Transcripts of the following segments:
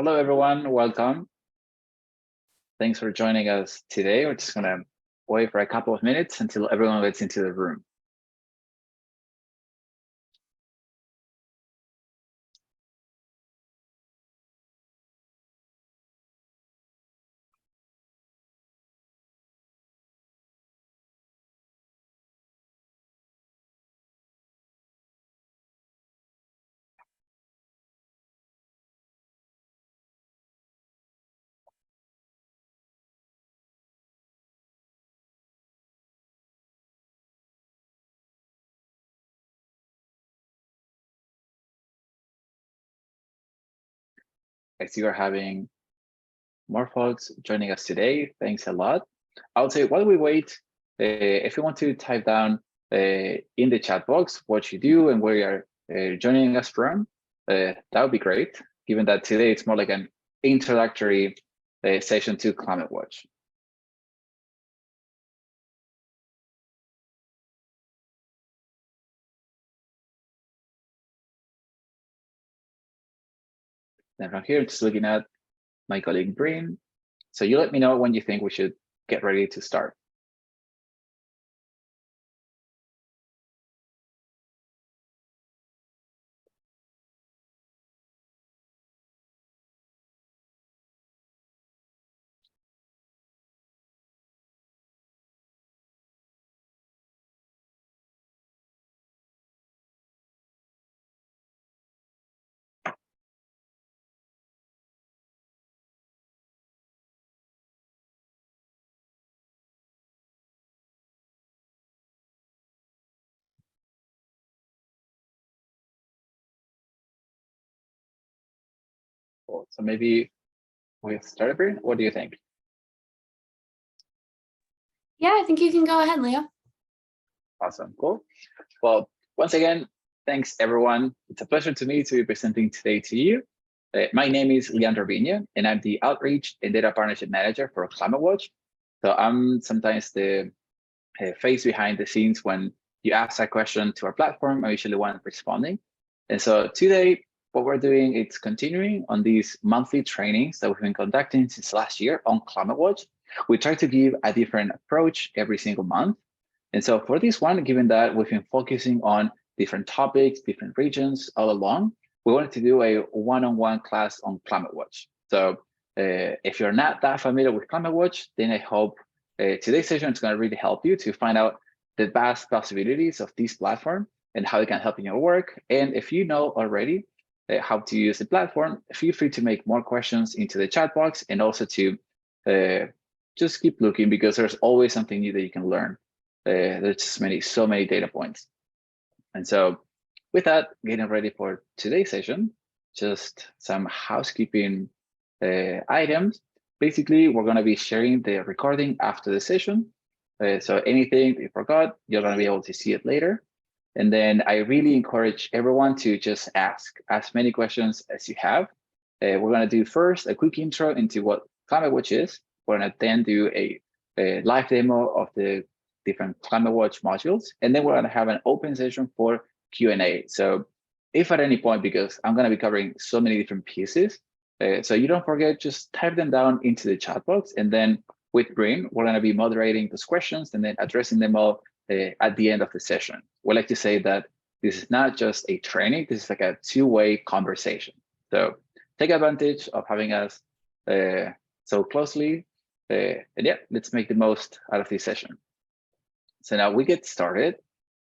Hello, everyone. Welcome. Thanks for joining us today. We're just going to wait for a couple of minutes until everyone gets into the room. I see we're having more folks joining us today. Thanks a lot. I would say while we wait, if you want to type down in the chat box what you do and where you're joining us from, that would be great, given that today it's more like an introductory session to Climate Watch. Then from here, just looking at my colleague Breen. So you let me know when you think we should get ready to start. Cool. So maybe we've started, Breen. What do you think? Yeah, I think you can go ahead, Leo. Awesome, cool. Well, once again, thanks everyone. It's a pleasure to me to be presenting today to you. My name is Leandro Viña, and I'm the Outreach and Data Partnership Manager for Climate Watch. So I'm sometimes the face behind the scenes when you ask a question to our platform. I'm usually one responding. And so today, what we're doing is continuing on these monthly trainings that we've been conducting since last year on Climate Watch. We try to give a different approach every single month. And so for this one, given that we've been focusing on different topics, different regions all along, we wanted to do a one-on-one class on Climate Watch. So if you're not that familiar with Climate Watch, then I hope today's session is going to really help you to find out the vast possibilities of this platform and how it can help in your work. And if you know already how to use the platform, feel free to make more questions into the chat box and also to just keep looking, because there's always something new that you can learn. There's so many data points. And so with that, getting ready for today's session, just some housekeeping items. Basically, we're going to be sharing the recording after the session. So anything you forgot, you're going to be able to see it later. And then I really encourage everyone to just ask as many questions as you have. We're going to do first a quick intro into what Climate Watch is. We're going to then do a live demo of the different Climate Watch modules. And then we're going to have an open session for Q&A. So if at any point, because I'm going to be covering so many different pieces, so you don't forget, just type them down into the chat box. And then with Breen, we're going to be moderating those questions and then addressing them all at the end of the session. We like to say that this is not just a training, this is like a two-way conversation. So take advantage of having us so closely. And yeah, let's make the most out of this session. So now we get started.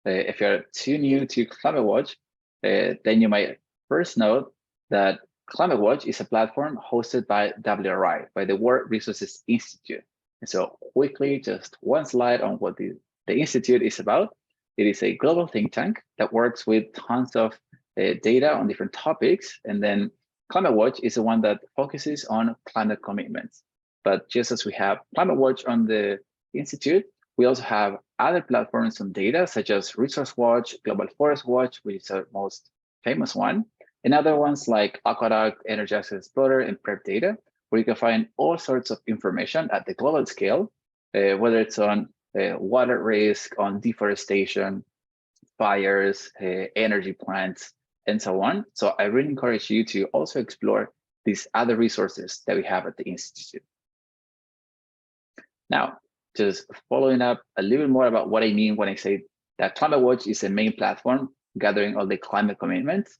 If you're too new to Climate Watch, then you might first note that Climate Watch is a platform hosted by WRI, by the World Resources Institute. And so quickly, just one slide on what the Institute is about. It is a global think tank that works with tons of data on different topics. And then Climate Watch is the one that focuses on climate commitments. But just as we have Climate Watch on the Institute, we also have other platforms on data, such as Resource Watch, Global Forest Watch, which is the most famous one, and other ones like Aqueduct, Energy Access Explorer, and Prep Data, where you can find all sorts of information at the global scale, whether it's on water risk, on deforestation, fires, energy plants, and so on. So I really encourage you to also explore these other resources that we have at the Institute. Now, just following up a little bit more about what I mean when I say that Climate Watch is a main platform gathering all the climate commitments.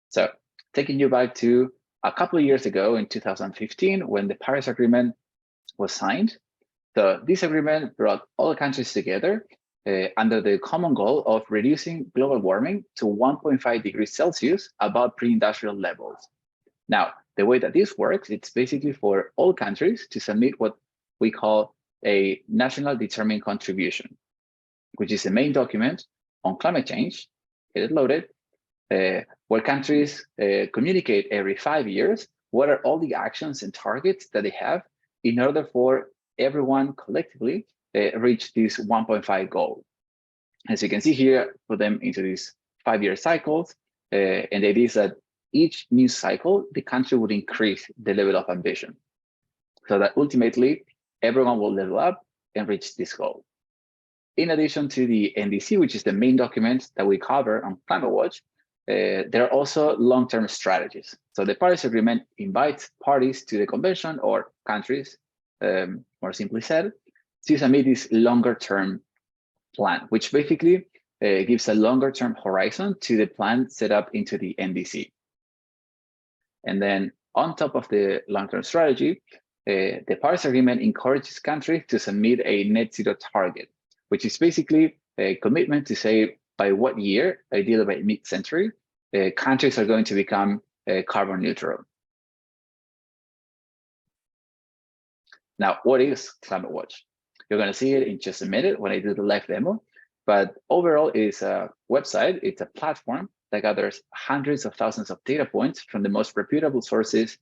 So taking you back to a couple of years ago in 2015, when the Paris Agreement was signed. So this agreement brought all the countries together under the common goal of reducing global warming to 1.5 degrees Celsius above pre-industrial levels. Now, the way that this works, it's basically for all countries to submit what we call a national determined contribution, which is the main document on climate change, get it loaded, where countries communicate every 5 years what are all the actions and targets that they have in order for everyone collectively reach this 1.5 goal. As you can see here, put them into these 5-year cycles, and the idea is that each new cycle, the country would increase the level of ambition, so that ultimately everyone will level up and reach this goal. In addition to the NDC, which is the main document that we cover on Climate Watch, there are also long-term strategies. So the Paris Agreement invites parties to the convention, or countries, more simply said, to submit this longer-term plan, which basically gives a longer-term horizon to the plan set up into the NDC. And then on top of the long-term strategy, the Paris Agreement encourages countries to submit a net zero target, which is basically a commitment to say by what year, ideally by mid-century, countries are going to become carbon neutral. Now, what is Climate Watch? You're going to see it in just a minute when I do the live demo, but overall it's a website, it's a platform that gathers hundreds of thousands of data points from the most reputable sources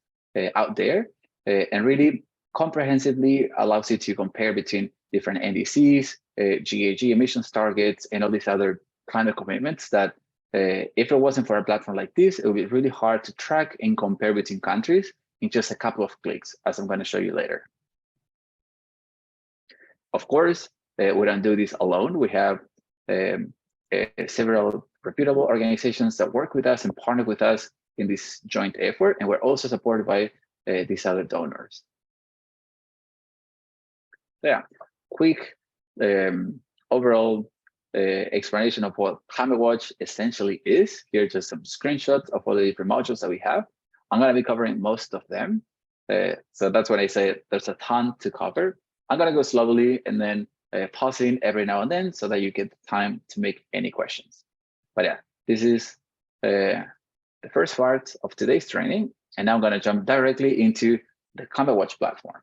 out there, and really comprehensively allows you to compare between different NDCs, GHG emissions targets, and all these other climate commitments that if it wasn't for a platform like this, it would be really hard to track and compare between countries in just a couple of clicks, as I'm going to show you later. Of course, we don't do this alone. We have several reputable organizations that work with us and partner with us in this joint effort, and we're also supported by these other donors. Yeah, quick overall explanation of what Climate Watch essentially is. Here are just some screenshots of all the different modules that we have. I'm going to be covering most of them. So that's when I say there's a ton to cover. I'm going to go slowly and then pausing every now and then so that you get time to make any questions. But yeah, this is the first part of today's training. And now I'm going to jump directly into the Climate Watch platform.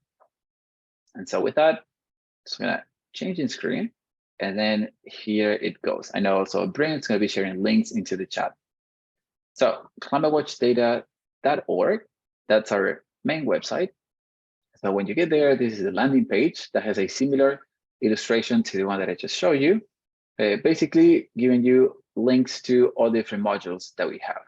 And so with that, just going to change in screen. And then here it goes. I know also Bryn's going to be sharing links into the chat. So climatewatchdata.org, that's our main website. So when you get there, this is the landing page that has a similar illustration to the one that I just showed you, basically giving you links to all the different modules that we have.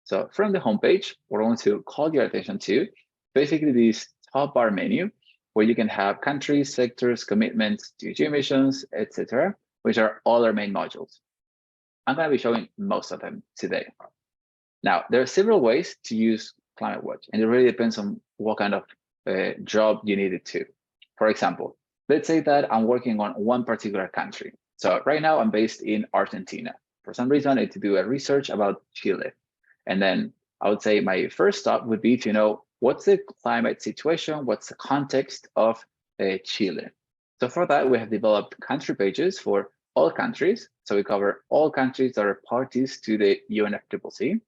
So from the homepage, we're going to call your attention to basically this top bar menu, where you can have countries, sectors, commitments, GHG emissions, etc., which are all our main modules. I'm going to be showing most of them today. Now, there are several ways to use Climate Watch, and it really depends on what kind of job you need it to. For example, let's say that I'm working on one particular country. So right now I'm based in Argentina. For some reason, I need to do a research about Chile. And then I would say my first stop would be to know what's the climate situation, what's the context of Chile. So for that, we have developed country pages for all countries. So we cover all countries that are parties to the UNFCCC.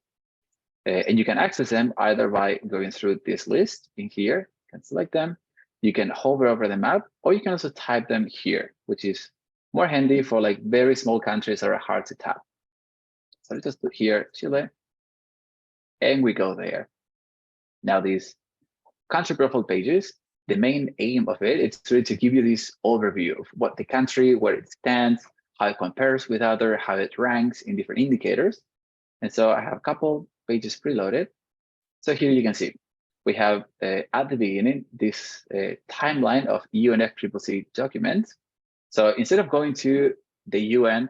And you can access them either by going through this list in here, you can select them, you can hover over the map, or you can also type them here, which is more handy for like very small countries that are hard to tap. So let's just put here Chile, and we go there. Now these country profile pages, the main aim of it is really to give you this overview of what the country, where it stands, how it compares with other, how it ranks in different indicators. And so I have a couple pages preloaded. So here you can see, we have at the beginning, this timeline of UNFCCC documents. So instead of going to the UN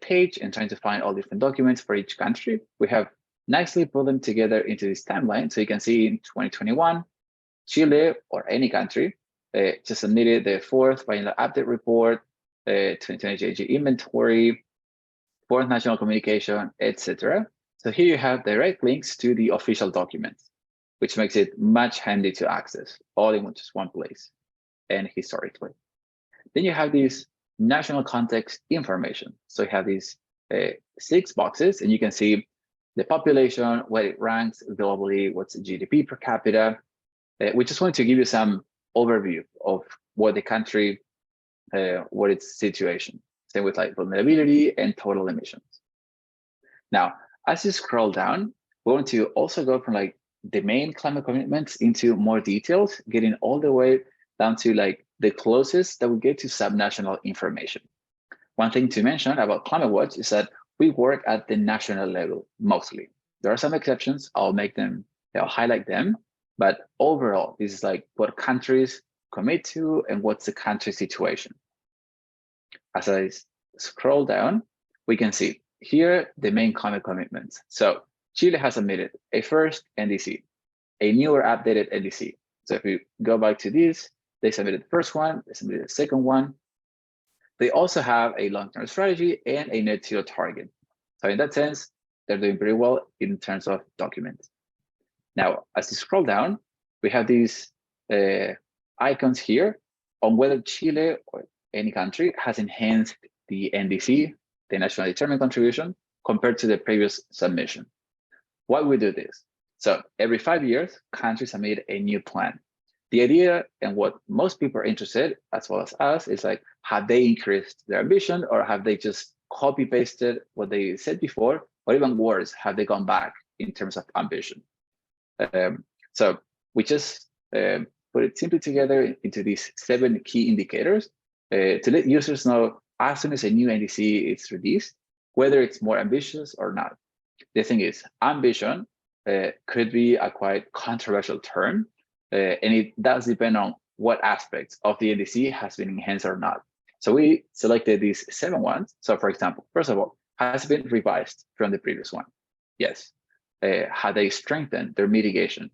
page and trying to find all different documents for each country, we have nicely put them together into this timeline. So you can see in 2021, Chile or any country just submitted the fourth final update report, 2020 GHG inventory, fourth national communication, etc. So here you have direct links to the official documents, which makes it much handy to access, all in just one place and historically. Then you have these national context information. So you have these 6 boxes, and you can see the population, where it ranks globally, what's the GDP per capita. We just wanted to give you some overview of what the country, what its situation. Same with like vulnerability and total emissions. Now, as you scroll down, we want to also go from like the main climate commitments into more details, getting all the way down to like the closest that we get to subnational information. One thing to mention about Climate Watch is that we work at the national level mostly. There are some exceptions. I'll highlight them, but overall, this is like what countries commit to and what's the country situation. As I scroll down, we can see here the main climate commitments. So Chile has submitted a first NDC, a newer updated NDC. So if we go back to this, they submitted the first one, they submitted the second one. They also have a long-term strategy and a net zero target. So in that sense, they're doing pretty well in terms of documents. Now, as you scroll down, we have these icons here on whether Chile or any country has enhanced the NDC, the nationally determined contribution, compared to the previous submission. Why we do this? So every 5 years, countries submit a new plan. The idea and what most people are interested, as well as us, is like, have they increased their ambition or have they just copy pasted what they said before, or even worse, have they gone back in terms of ambition? So we just put it simply together into these 7 key indicators to let users know as soon as a new NDC is released, whether it's more ambitious or not. The thing is, ambition could be a quite controversial term, and it does depend on what aspects of the NDC has been enhanced or not. So we selected these 7 ones. So for example, first of all, has been revised from the previous one? Yes. Have they strengthened their mitigation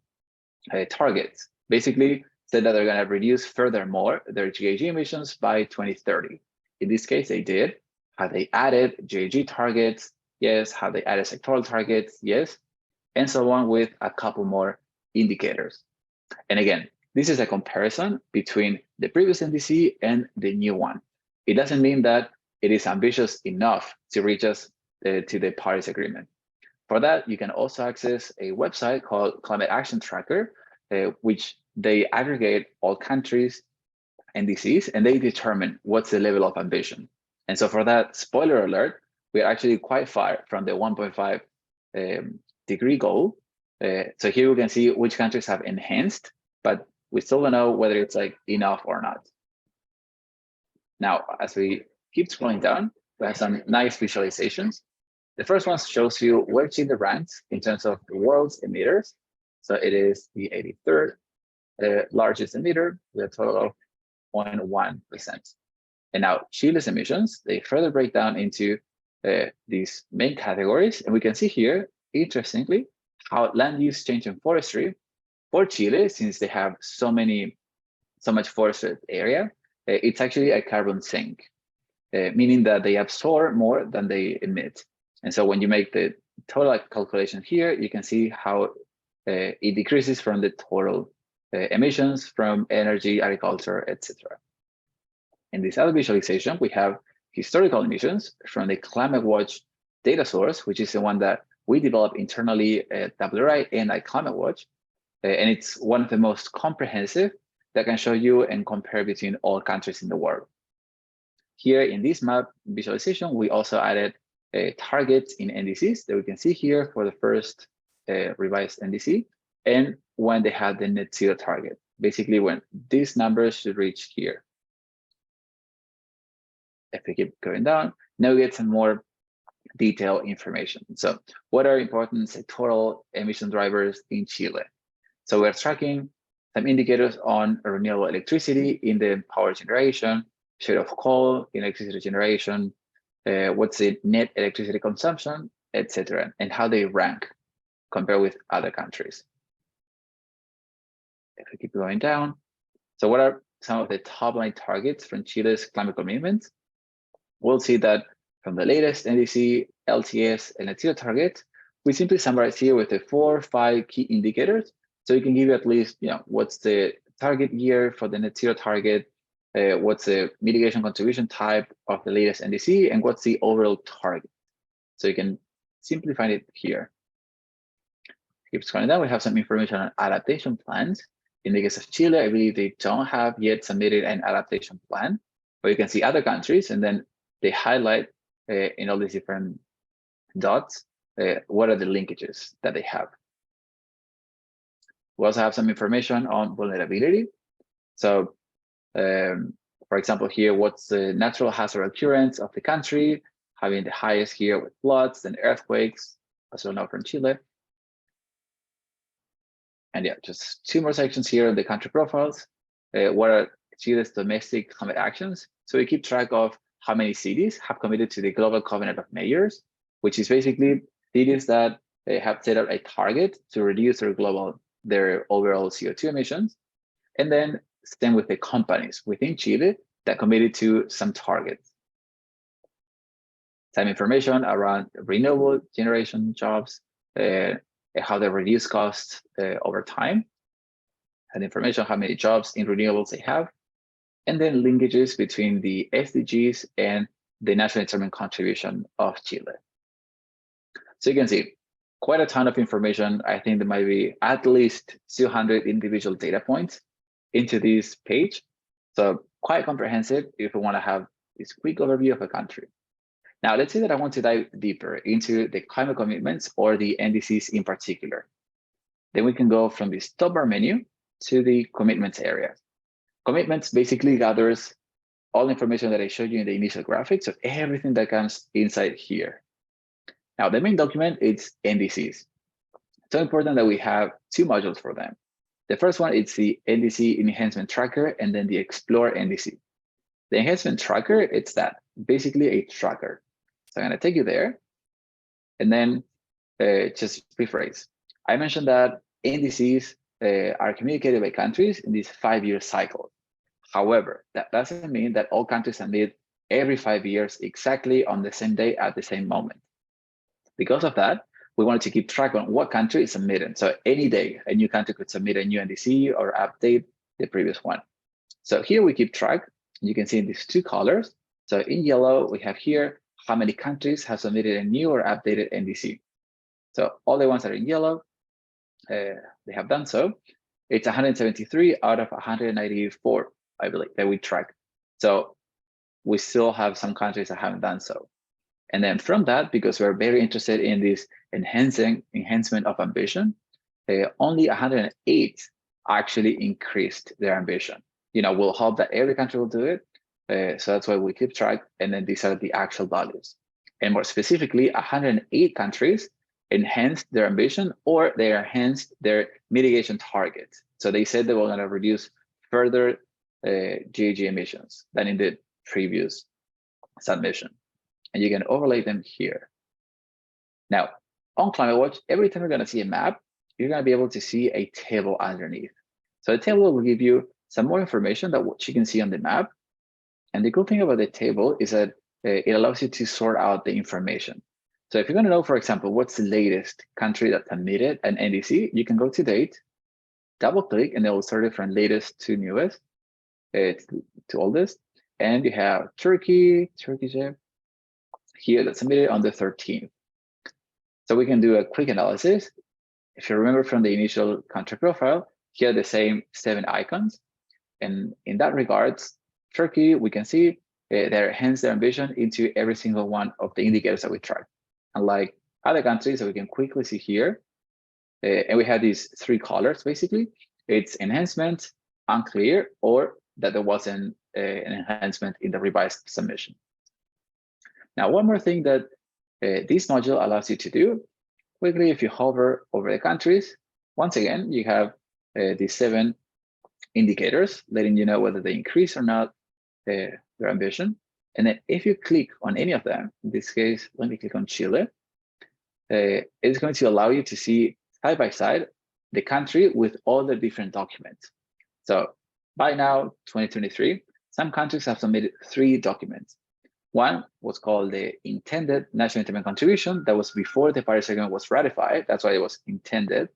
targets? Basically, said that they're going to reduce furthermore their GHG emissions by 2030. In this case, they did. Have they added GHG targets? Yes. Have they added sectoral targets? Yes. And so on with a couple more indicators. And again, this is a comparison between the previous NDC and the new one. It doesn't mean that it is ambitious enough to reach us to the Paris Agreement. For that, you can also access a website called Climate Action Tracker, which they aggregate all countries' NDCs, and they determine what's the level of ambition. And so for that, spoiler alert, we're actually quite far from the 1.5 degree goal. So here we can see which countries have enhanced, but we still don't know whether it's like enough or not. Now, as we keep scrolling down, we have some nice visualizations. The first one shows you where Chile ranks in terms of the world's emitters. So it is the 83rd largest emitter with a total of 0.1%. And now Chile's emissions, they further break down into these main categories. And we can see here, interestingly, how land use change and forestry for Chile, since they have so much forested area, it's actually a carbon sink, meaning that they absorb more than they emit. And so when you make the total calculation here, you can see how it decreases from the total emissions from energy, agriculture, etc. In this other visualization, we have historical emissions from the Climate Watch data source, which is the one that we developed internally at WRI and at Climate Watch. And it's one of the most comprehensive that can show you and compare between all countries in the world. Here in this map visualization, we also added targets in NDCs that we can see here for the first revised NDC, and when they had the net zero target, basically when these numbers should reach here. If we keep going down, now we get some more detailed information. So what are important sectoral emission drivers in Chile? So we're tracking some indicators on renewable electricity in the power generation, share of coal in electricity generation, what's the net electricity consumption, etc., and how they rank compared with other countries. If we keep going down, so what are some of the top line targets from Chile's climate commitments? We'll see that from the latest NDC, LTS, and net zero target, we simply summarize here with the 4 or 5 key indicators. So you can give you at least, what's the target year for the net zero target, what's the mitigation contribution type of the latest NDC, and what's the overall target. So you can simply find it here. Keep scrolling down, we have some information on adaptation plans. In the case of Chile, I believe they don't have yet submitted an adaptation plan, but you can see other countries, and then they highlight in all these different dots, what are the linkages that they have. We also have some information on vulnerability. So, for example, here, what's the natural hazard occurrence of the country, having the highest here with floods and earthquakes, as well now from Chile. And yeah, just 2 more sections here on the country profiles. What are Chile's domestic climate actions? So we keep track of how many cities have committed to the Global Covenant of Mayors, which is basically cities that have set up a target to reduce their overall CO2 emissions. And then same with the companies within Chile that committed to some targets. Some information around renewable generation jobs, how they reduce costs over time, and information on how many jobs in renewables they have, and then linkages between the SDGs and the national determined contribution of Chile. So you can see quite a ton of information. I think there might be at least 200 individual data points into this page. So quite comprehensive if we want to have this quick overview of a country. Now, let's say that I want to dive deeper into the climate commitments or the NDCs in particular. Then we can go from this top bar menu to the commitments area. Commitments basically gathers all the information that I showed you in the initial graphic, so everything that comes inside here. Now, the main document is NDCs. It's so important that we have 2 modules for them. The first one is the NDC Enhancement Tracker, and then the Explore NDC. The Enhancement Tracker, it's that, basically a tracker. So I'm going to take you there, and then just rephrase. I mentioned that NDCs are communicated by countries in this 5-year cycle. However, that doesn't mean that all countries submit every 5 years exactly on the same day at the same moment. Because of that, we wanted to keep track on what country is submitted. So any day, a new country could submit a new NDC or update the previous one. So here we keep track. You can see in these 2 colors. So in yellow, we have here how many countries have submitted a new or updated NDC. So all the ones that are in yellow, they have done so. It's 173 out of 194, I believe, that we track. So we still have some countries that haven't done so. And then from that, because we're very interested in this enhancement of ambition, only 108 actually increased their ambition. We'll hope that every country will do it. So that's why we keep track. And then these are the actual values. And more specifically, 108 countries enhanced their ambition, or they enhanced their mitigation targets. So they said they were going to reduce further GHG emissions than in the previous submission. And you can overlay them here. Now, on Climate Watch, every time you're going to see a map, you're going to be able to see a table underneath. So the table will give you some more information than what you can see on the map. And the cool thing about the table is that it allows you to sort out the information. So if you're going to know, for example, what's the latest country that submitted an NDC, you can go to date, double click, and it will sort it from latest to newest, to oldest. And you have Turkey here that submitted on the 13th. So we can do a quick analysis. If you remember from the initial country profile, here are the same 7 icons. And in that regards, Turkey, we can see their ambition into every single one of the indicators that we track. Unlike other countries that we can quickly see here, and we have these 3 colors, basically. It's enhancement, unclear, or that there wasn't an enhancement in the revised submission. Now, one more thing that this module allows you to do, quickly, if you hover over the countries, once again, you have these 7 indicators letting you know whether they increase or not their ambition. And then if you click on any of them, in this case, let me click on Chile, it's going to allow you to see side by side the country with all the different documents. So by now, 2023, some countries have submitted 3 documents. One was called the intended national intermittent contribution. That was before the Paris Agreement was ratified. That's why it was intended.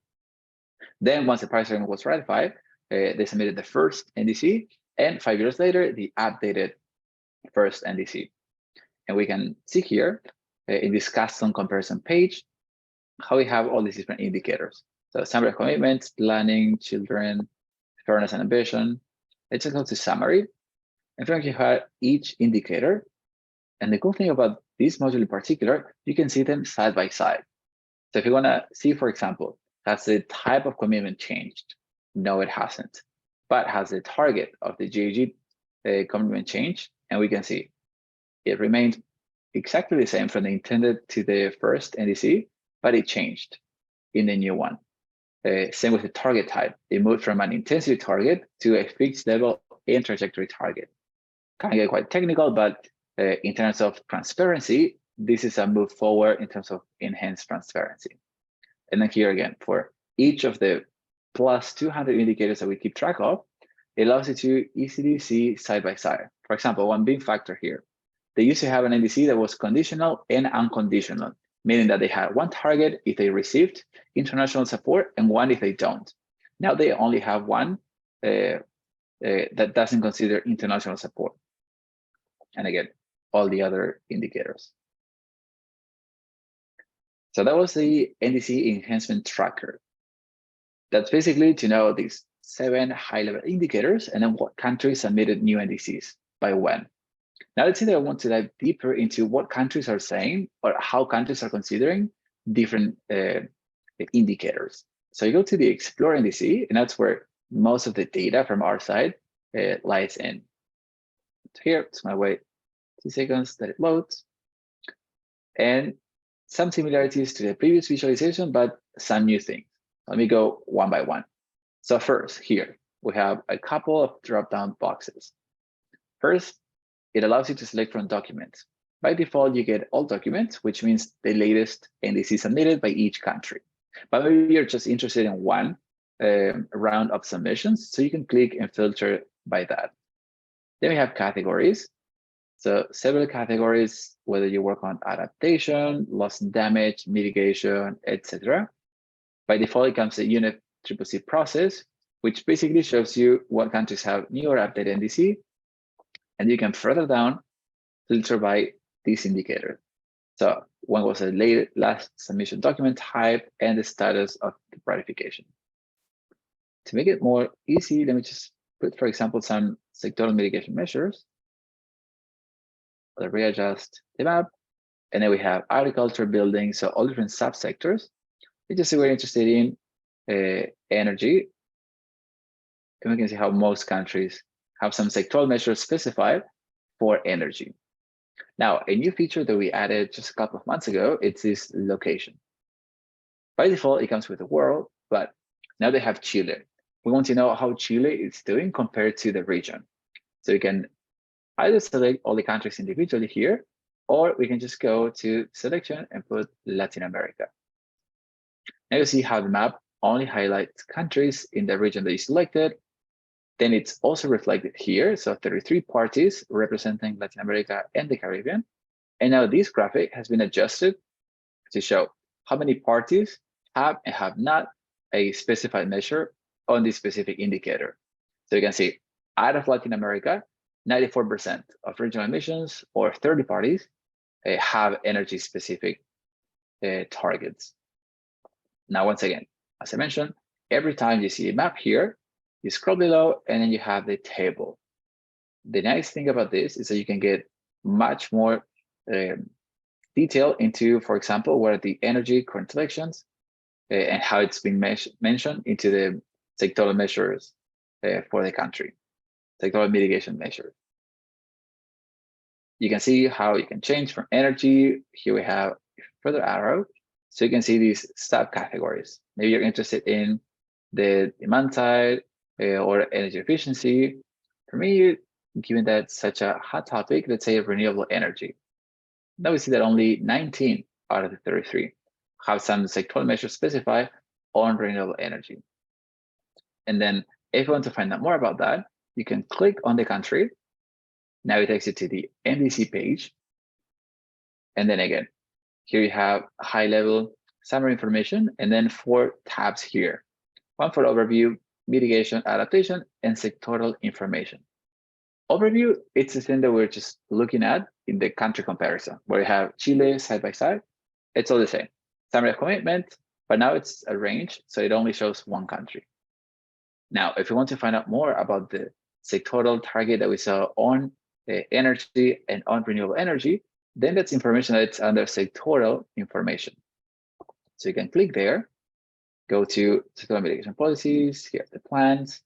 Then once the Paris Agreement was ratified, they submitted the first NDC, and 5 years later, the updated first NDC. And we can see here in this custom comparison page how we have all these different indicators. So summary of commitments, planning, children, fairness and ambition. Let's just go to summary. And from here, you have each indicator. And the cool thing about this module in particular, you can see them side by side. So if you want to see, for example, has the type of commitment changed? No, it hasn't. But has the target of the GHG commitment changed? And we can see it remained exactly the same from the intended to the first NDC, but it changed in the new one. Same with the target type. It moved from an intensity target to a fixed level and trajectory target. Can get quite technical, but in terms of transparency, this is a move forward in terms of enhanced transparency. And then here again, for each of the plus 200 indicators that we keep track of, it allows you to easily see side by side. For example, one big factor here, they used to have an NDC that was conditional and unconditional, meaning that they had one target if they received international support and one if they don't. Now they only have one that doesn't consider international support. And again, all the other indicators. So that was the NDC enhancement tracker. That's basically to know these 7 high-level indicators and then what countries submitted new NDCs by when. Now let's see that I want to dive deeper into what countries are saying or how countries are considering different indicators. So you go to the Explore NDC, and that's where most of the data from our side lies in. So here, it's my wait 2 seconds that it loads. And some similarities to the previous visualization, but some new things. Let me go one by one. So first, here, we have a couple of drop-down boxes. First, it allows you to select from documents. By default, you get all documents, which means the latest NDC submitted by each country. But maybe you're just interested in one round of submissions, so you can click and filter by that. Then we have categories. So several categories, whether you work on adaptation, loss and damage, mitigation, etc. By default, it comes a unit CCC process, which basically shows you what countries have new or updated NDC. And you can further down filter by this indicator. So when was the last submission document type and the status of the ratification. To make it more easy, let me just put, for example, some sectoral mitigation measures. I'll readjust the map. And then we have agriculture, building, so all different subsectors. We just say we're interested in energy. And we can see how most countries have some sectoral measures specified for energy. Now, a new feature that we added just a couple of months ago, it's this location. By default, it comes with the world, but now they have Chile. We want to know how Chile is doing compared to the region. So you can either select all the countries individually here, or we can just go to selection and put Latin America. Now you see how the map only highlights countries in the region that you selected. Then it's also reflected here. So 33 parties representing Latin America and the Caribbean. And now this graphic has been adjusted to show how many parties have and have not a specified measure on this specific indicator. So you can see out of Latin America, 94% of regional emissions or 30 parties have energy specific targets. Now, once again, as I mentioned, every time you see a map here, you scroll below and then you have the table. The nice thing about this is that you can get much more detail into, for example, what are the energy current elections and how it's been mentioned into the sectoral measures for the country, sectoral mitigation measures. You can see how you can change from energy. Here we have a further arrow. So you can see these subcategories. Maybe you're interested in the demand side, or energy efficiency. For me, given that such a hot topic, let's say renewable energy. Now we see that only 19 out of the 33 have some sectoral measures specified on renewable energy. And then if you want to find out more about that, you can click on the country. Now it takes you to the NDC page. And then again, here you have high-level summary information, and then 4 tabs here. One for overview, mitigation, adaptation, and sectoral information. Overview, it's the thing that we're just looking at in the country comparison, where you have Chile side by side. It's all the same. Summary of commitment, but now it's a range, so it only shows one country. Now, if you want to find out more about the sectoral target that we saw on energy and on renewable energy, then that's information that's under sectoral information. So you can click there, go to sectoral mitigation policies, here are the plans,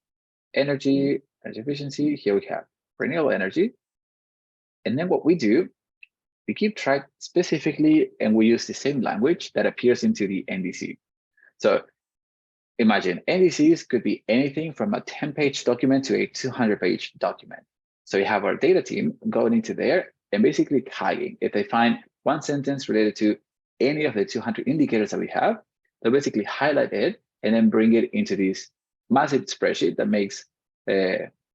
energy efficiency, here we have renewable energy. And then what we do, we keep track specifically, and we use the same language that appears into the NDC. So imagine NDCs could be anything from a 10-page document to a 200-page document. So you have our data team going into there and basically tagging. If they find one sentence related to any of the 200 indicators that we have, they'll basically highlight it and then bring it into this massive spreadsheet that makes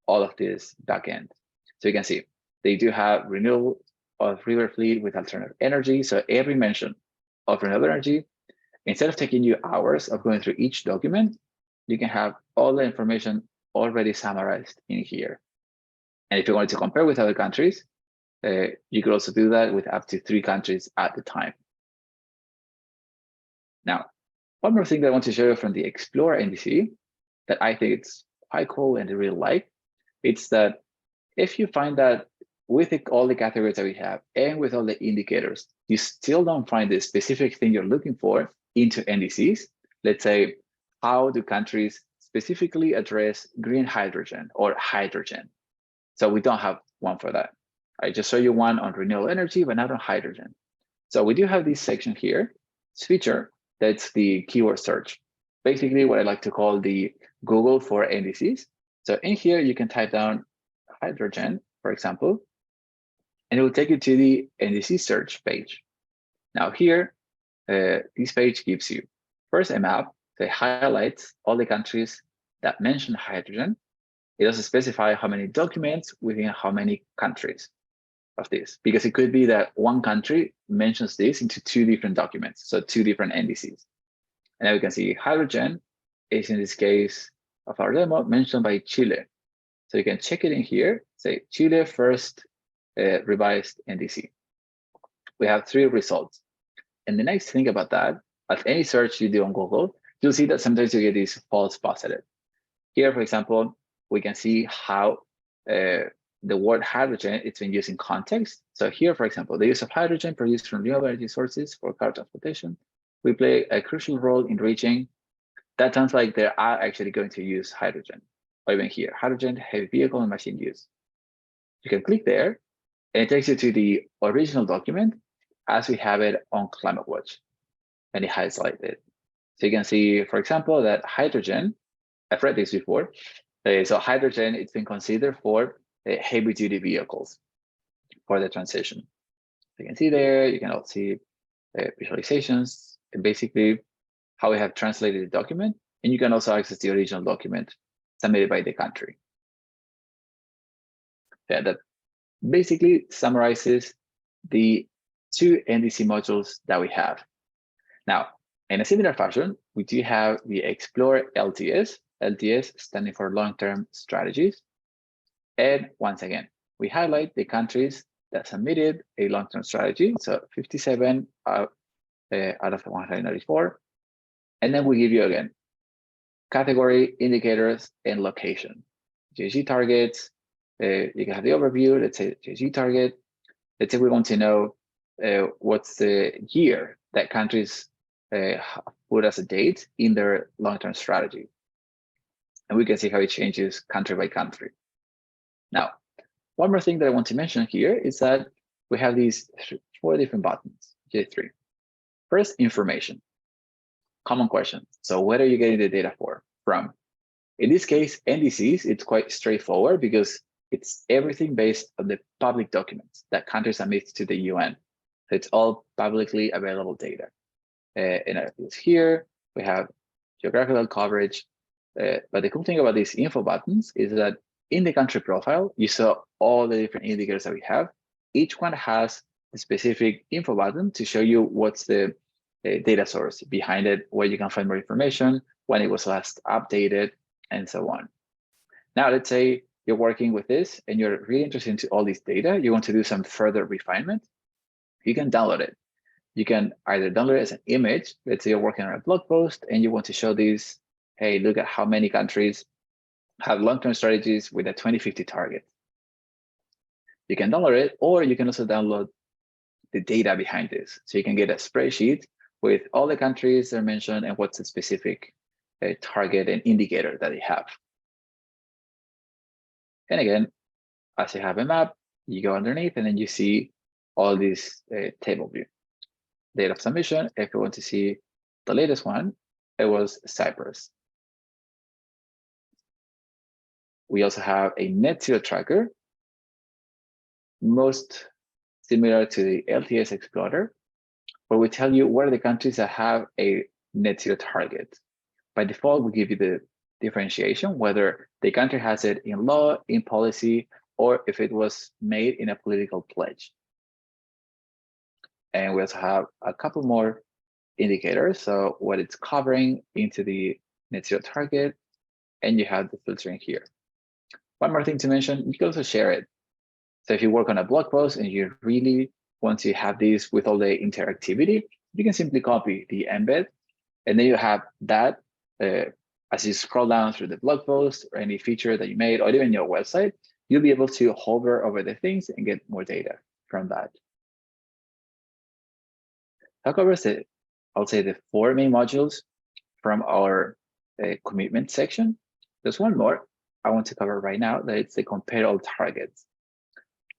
all of this backend. So you can see they do have renewal of river fleet with alternative energy. So every mention of renewable energy, instead of taking you hours of going through each document, you can have all the information already summarized in here. And if you wanted to compare with other countries, you could also do that with up to 3 countries at a time. Now, one more thing that I want to show you from the Explore NDC that I think it's quite cool and I really like, it's that if you find that with all the categories that we have and with all the indicators, you still don't find the specific thing you're looking for into NDCs, let's say, how do countries specifically address green hydrogen or hydrogen? So we don't have one for that. I just show you one on renewable energy, but not on hydrogen. So we do have this section here, this feature, that's the keyword search. Basically what I like to call the Google for NDCs. So in here, you can type down hydrogen, for example, and it will take you to the NDC search page. Now here, this page gives you first a map that highlights all the countries that mention hydrogen. It also specifies how many documents within how many countries of this, because it could be that one country mentions this into 2 different documents, so 2 different NDCs. And now we can see hydrogen is in this case of our demo mentioned by Chile. So you can check it in here, say Chile first revised NDC. We have 3 results. And the nice thing about that, at any search you do on Google, you'll see that sometimes you get these false positives. Here, for example, we can see how the word hydrogen, it's been used in context. So here, for example, the use of hydrogen produced from renewable energy sources for car transportation will play a crucial role in reaching. That sounds like they are actually going to use hydrogen. Or even here, hydrogen, heavy vehicle and machine use. You can click there, and it takes you to the original document as we have it on Climate Watch, and it highlighted. So you can see, for example, that hydrogen, I've read this before. So hydrogen, it's been considered for heavy duty vehicles for the transition. You can see there, you can also see visualizations, and basically how we have translated the document, and you can also access the original document submitted by the country. Yeah, that basically summarizes the 2 NDC modules that we have. Now, in a similar fashion, we do have the Explore LTS, LTS standing for long-term strategies. And once again, we highlight the countries that submitted a long-term strategy, so 57 out of the 194. And then we give you again, category, indicators, and location. GHG targets, you can have the overview, let's say GHG target. Let's say we want to know what's the year that countries put as a date in their long-term strategy. And we can see how it changes country by country. Now, one more thing that I want to mention here is that we have these 4 different buttons, J3. First, information, common question. So where are you getting the data from? In this case, NDCs, it's quite straightforward because it's everything based on the public documents that countries submit to the UN. So it's all publicly available data. and it's here. We have geographical coverage. But the cool thing about these info buttons is that in the country profile, you saw all the different indicators that we have. Each one has a specific info button to show you what's the data source behind it, where you can find more information, when it was last updated, and so on. Now, let's say you're working with this and you're really interested into all this data. You want to do some further refinement. You can download it. You can either download it as an image. Let's say you're working on a blog post and you want to show this. Hey, look at how many countries have long-term strategies with a 2050 target. You can download it, or you can also download the data behind this. So you can get a spreadsheet with all the countries that are mentioned and what's the specific target and indicator that they have. And again, as you have a map, you go underneath and then you see all these table view. Date of submission, if you want to see the latest one, it was Cyprus. We also have a net zero tracker, most similar to the LTS Explorer, where we tell you what are the countries that have a net zero target. By default, we give you the differentiation, whether the country has it in law, in policy, or if it was made in a political pledge. And we also have a couple more indicators. So what it's covering into the net zero target, and you have the filtering here. One more thing to mention, you can also share it. So if you work on a blog post and you really want to have this with all the interactivity, you can simply copy the embed, and then you have that as you scroll down through the blog post or any feature that you made, or even your website, you'll be able to hover over the things and get more data from that. That covers it. I'll say the 4 main modules from our commitment section. There's one more I want to cover right now, that it's the compare all targets.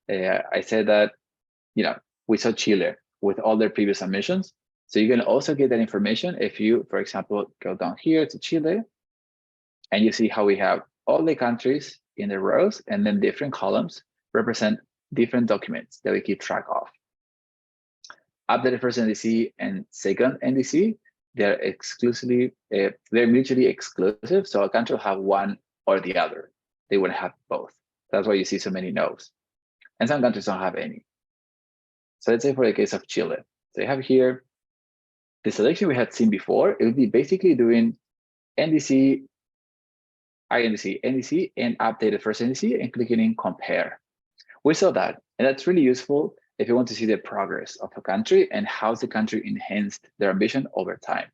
I said that, we saw Chile with all their previous submissions. So you can also get that information if you, for example, go down here to Chile, and you see how we have all the countries in the rows, and then different columns represent different documents that we keep track of. Updated first NDC and second NDC, they're mutually exclusive. So a country will have one or the other. They wouldn't have both. That's why you see so many no's. And some countries don't have any. So let's say for the case of Chile, so you have here the selection we had seen before. It would be basically doing NDC, INDC, NDC, and updated first NDC and clicking in compare. We saw that, and that's really useful if you want to see the progress of a country and how the country enhanced their ambition over time.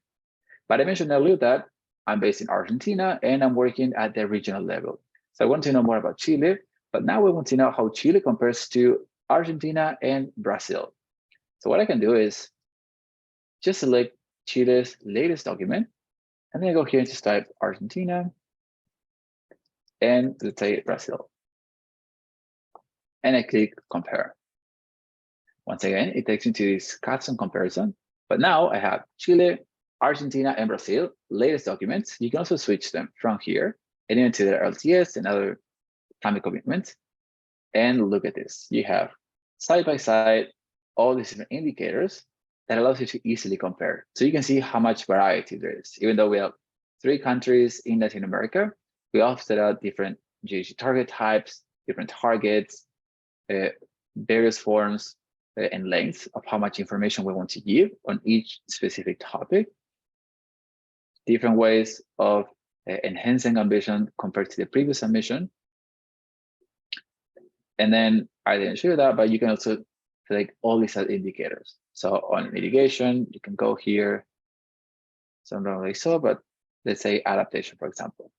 But I mentioned earlier that I'm based in Argentina and I'm working at the regional level. So I want to know more about Chile, but now we want to know how Chile compares to Argentina and Brazil. So what I can do is just select Chile's latest document, and then I go here and just type Argentina, and let's say Brazil. And I click compare. Once again, it takes me to this custom comparison, but now I have Chile, Argentina, and Brazil latest documents. You can also switch them from here and into their LTS and other climate commitments. And look at this. You have side by side all these different indicators that allows you to easily compare. So you can see how much variety there is. Even though we have 3 countries in Latin America, we also set out different GHG target types, different targets, various forms and lengths of how much information we want to give on each specific topic, different ways of enhancing ambition compared to the previous submission. And then I didn't show you that, but you can also select all these other indicators. So on mitigation, you can go here. So not really so, but let's say adaptation, for example.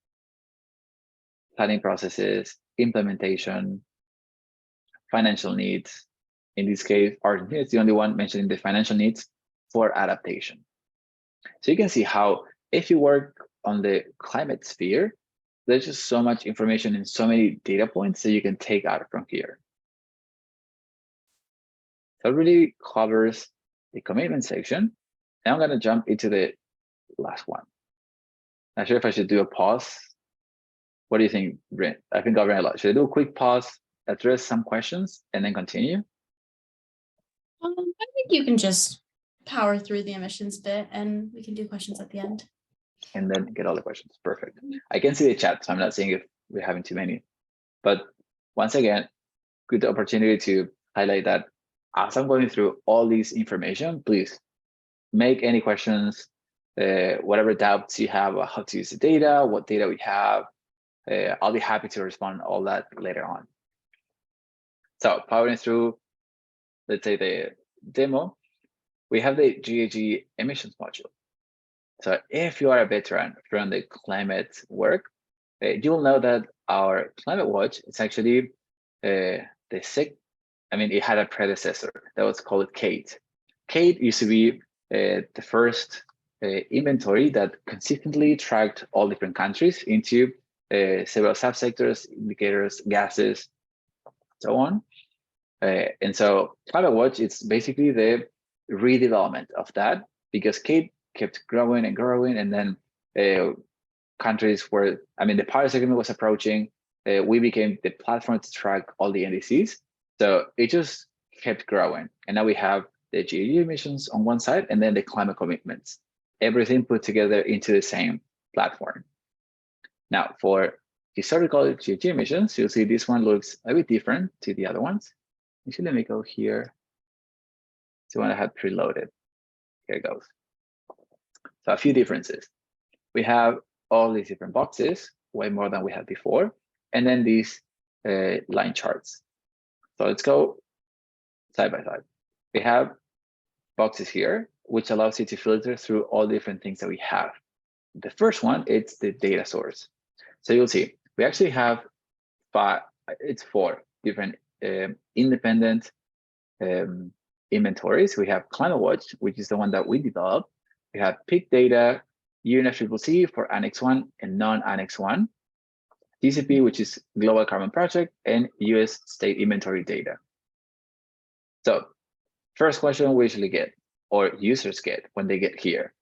Planning processes, implementation, financial needs. In this case, Argentina is the only one mentioning the financial needs for adaptation. So you can see how if you work on the climate sphere, there's just so much information and so many data points that you can take out from here. So it really covers the commitment section. Now I'm going to jump into the last one. Not sure if I should do a pause. What do you think, Brent? I think I've read a lot. Should I do a quick pause, address some questions, and then continue? I think you can just power through the emissions bit and we can do questions at the end. And then get all the questions. Perfect. I can see the chat, so I'm not seeing if we're having too many. But once again, good opportunity to highlight that as I'm going through all these information, please make any questions, whatever doubts you have about how to use the data, what data we have. I'll be happy to respond all that later on. So powering through, let's say the demo, we have the GHG emissions module. So if you are a veteran from the climate work, you will know that our climate watch is actually it had a predecessor that was called CATE. CATE used to be the first inventory that consistently tracked all different countries into several subsectors, indicators, gases, so on. And so Climate Watch, it's basically the redevelopment of that, because CATE kept growing and growing, and then countries were, the Paris Agreement was approaching, we became the platform to track all the NDCs. So it just kept growing. And now we have the GHG emissions on one side, and then the climate commitments, everything put together into the same platform. Now for historical GHG emissions, you'll see this one looks a bit different to the other ones. Actually, let me go here to one I had preloaded. Here it goes. So a few differences. We have all these different boxes, way more than we had before, and then these line charts. So let's go side by side. We have boxes here, which allows you to filter through all the different things that we have. The first one, it's the data source. So you'll see, we actually have four different independent inventories. We have Climate Watch, which is the one that we developed. We have peak data, UNFCCC for Annex 1 and non-Annex 1, GCP, which is Global Carbon Project, and US state inventory data. So first question we usually get, or users get when they get here,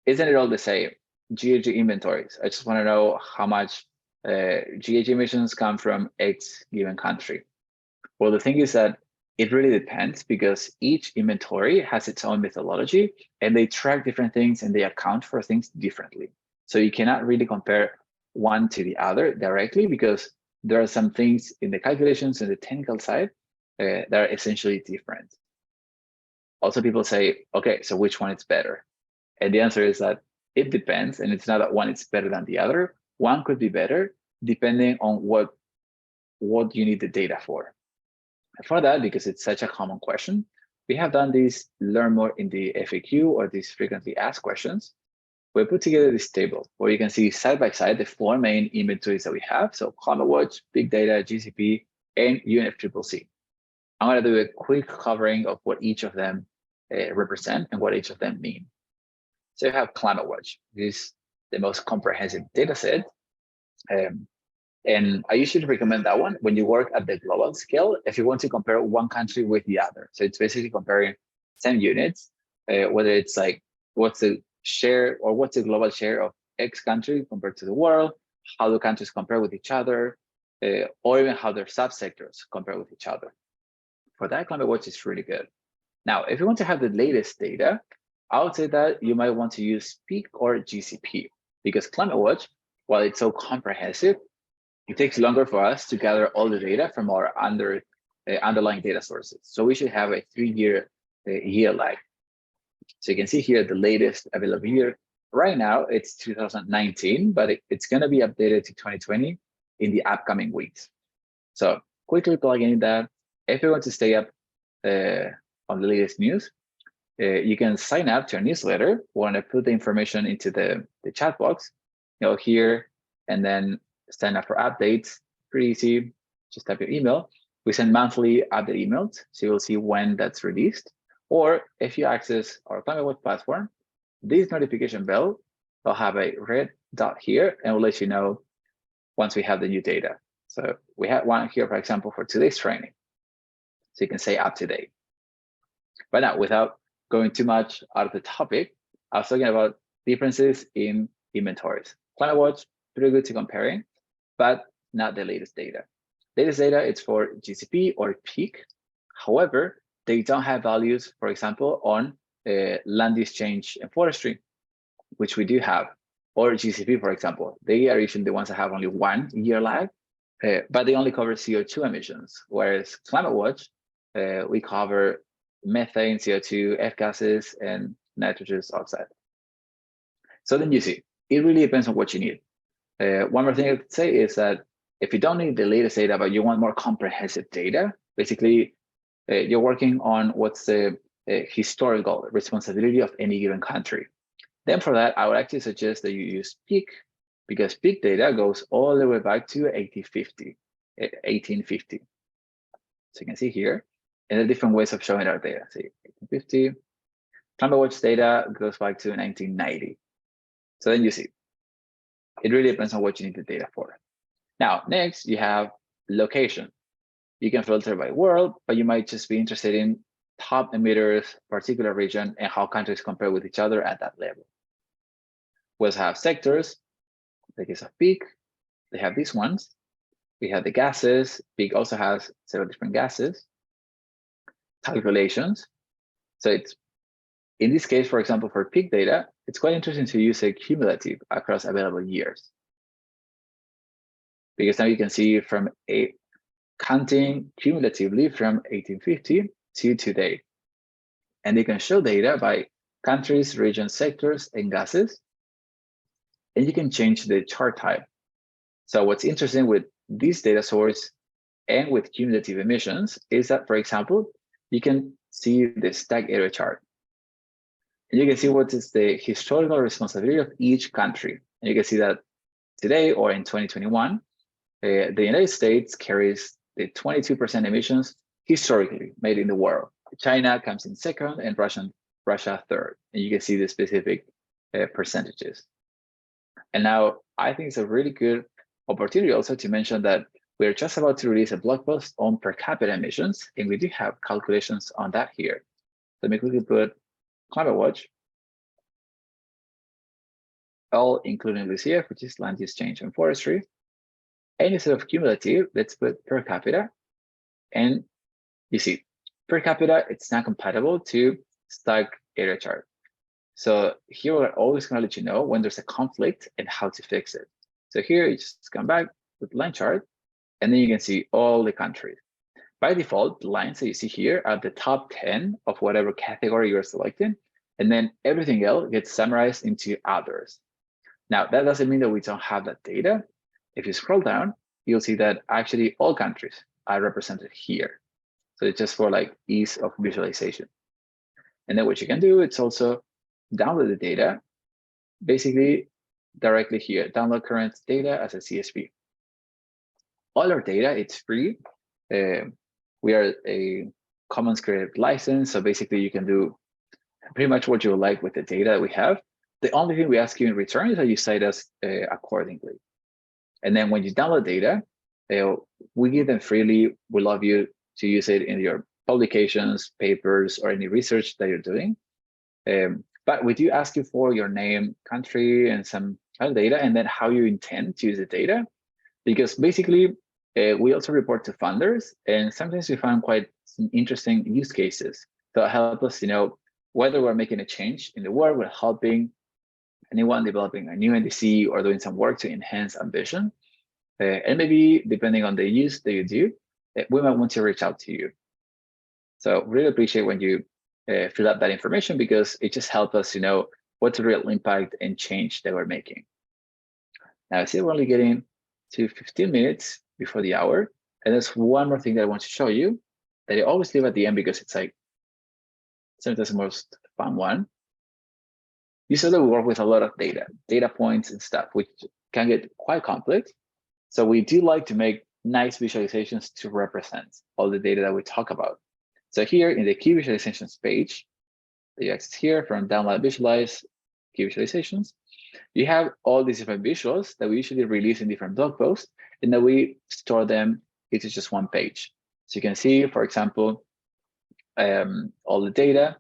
isn't it all the same? GHG inventories. I just want to know how much GHG emissions come from X given country. Well, the thing is that it really depends, because each inventory has its own methodology and they track different things and they account for things differently. So you cannot really compare one to the other directly, because there are some things in the calculations and the technical side that are essentially different. Also, people say, okay, so which one is better? And the answer is that it depends, and it's not that one is better than the other. One could be better depending on what you need the data for. For that, because it's such a common question, we have done this learn more in the FAQ, or these frequently asked questions. We put together this table where you can see side by side the four main inventories that we have. So Climate Watch, Big Data, GCP, and UNFCCC. I'm going to do a quick covering of what each of them represent and what each of them mean. So you have Climate Watch. This is the most comprehensive data set. And I usually recommend that one when you work at the global scale, if you want to compare one country with the other. So it's basically comparing 10 units, whether it's like, what's the share or what's the global share of X country compared to the world, how do countries compare with each other, or even how their subsectors compare with each other. For that, Climate Watch is really good. Now, if you want to have the latest data, I would say that you might want to use Peak or GCP, because Climate Watch, while it's so comprehensive, it takes longer for us to gather all the data from our underlying data sources. So we should have a 3-year year lag. So you can see here the latest available year. Right now, it's 2019, but it's going to be updated to 2020 in the upcoming weeks. So quickly plugging in that. If you want to stay up on the latest news, you can sign up to our newsletter. When I put the information into the chat box, here, and then sign up for updates. Pretty easy. Just type your email. We send monthly update emails, so you'll see when that's released. Or if you access our Climate Watch platform, this notification bell will have a red dot here and will let you know once we have the new data. So we have one here, for example, for today's training. So you can stay up to date. But now, without going too much out of the topic, I was talking about differences in inventories. Climate Watch, pretty good to comparing, but not the latest data. Latest data, it's for GCP or Peak. However, they don't have values, for example, on land use change and forestry, which we do have, or GCP, for example. They are usually the ones that have only 1 year lag, but they only cover CO2 emissions, whereas Climate Watch, we cover methane, CO2, F gases, and nitrogen oxide. So then you see, it really depends on what you need. One more thing I could say is that if you don't need the latest data, but you want more comprehensive data, basically you're working on what's the historical responsibility of any given country. Then for that, I would actually suggest that you use peak, because peak data goes all the way back to 1850. So you can see here, and the different ways of showing our data. See, 1850. Climate Watch data goes back to 1990. So then you see, it really depends on what you need the data for. Now, next, you have location. You can filter by world, but you might just be interested in top emitters, particular region, and how countries compare with each other at that level. We also have sectors. In the case of peak, they have these ones. We have the gases. Peak also has several different gases. Calculations. So it's, in this case, for example, for peak data, it's quite interesting to use a cumulative across available years. Because now you can see from counting cumulatively from 1850 to today. And they can show data by countries, regions, sectors, and gases. And you can change the chart type. So what's interesting with this data source and with cumulative emissions is that, for example, you can see the stack area chart. And you can see what is the historical responsibility of each country. And you can see that today, or in 2021, the United States carries the 22% emissions historically made in the world. China comes in second and Russia third. And you can see the specific percentages. And now I think it's a really good opportunity also to mention that we're just about to release a blog post on per capita emissions, and we do have calculations on that here. Let me quickly put Climate Watch, all including LUCF, which is land use change and forestry. And instead of cumulative, let's put per capita. And you see, per capita, it's not compatible to stack area chart. So here we're always going to let you know when there's a conflict and how to fix it. So here you just come back with line chart, and then you can see all the countries. By default, the lines that you see here are the top 10 of whatever category you're selecting, and then everything else gets summarized into others. Now, that doesn't mean that we don't have that data. If you scroll down, you'll see that actually all countries are represented here. So it's just for like ease of visualization. And then what you can do, it's also download the data, basically directly here, download current data as a CSV. All our data, it's free. We are a Commons Creative license, so basically you can do pretty much what you would like with the data that we have. The only thing we ask you in return is that you cite us accordingly. And then when you download data, we give them freely. We love you to use it in your publications, papers, or any research that you're doing. But we do ask you for your name, country, and some other data, and then how you intend to use the data. Because basically, we also report to funders, and sometimes we find quite some interesting use cases that help us, whether we're making a change in the world, we're helping anyone developing a new NDC or doing some work to enhance ambition. And maybe depending on the use that you do, we might want to reach out to you. So really appreciate when you fill out that information, because it just helps us, what's the real impact and change that we're making. Now I see we're only getting to 15 minutes before the hour. And there's one more thing that I want to show you that I always leave at the end, because it's like, sometimes the most fun one. You saw that we work with a lot of data points and stuff, which can get quite complex. So we do like to make nice visualizations to represent all the data that we talk about. So here in the key visualizations page, that you access here from download visualize key visualizations, you have all these different visuals that we usually release in different blog posts, and that we store them into just one page. So you can see, for example, all the data.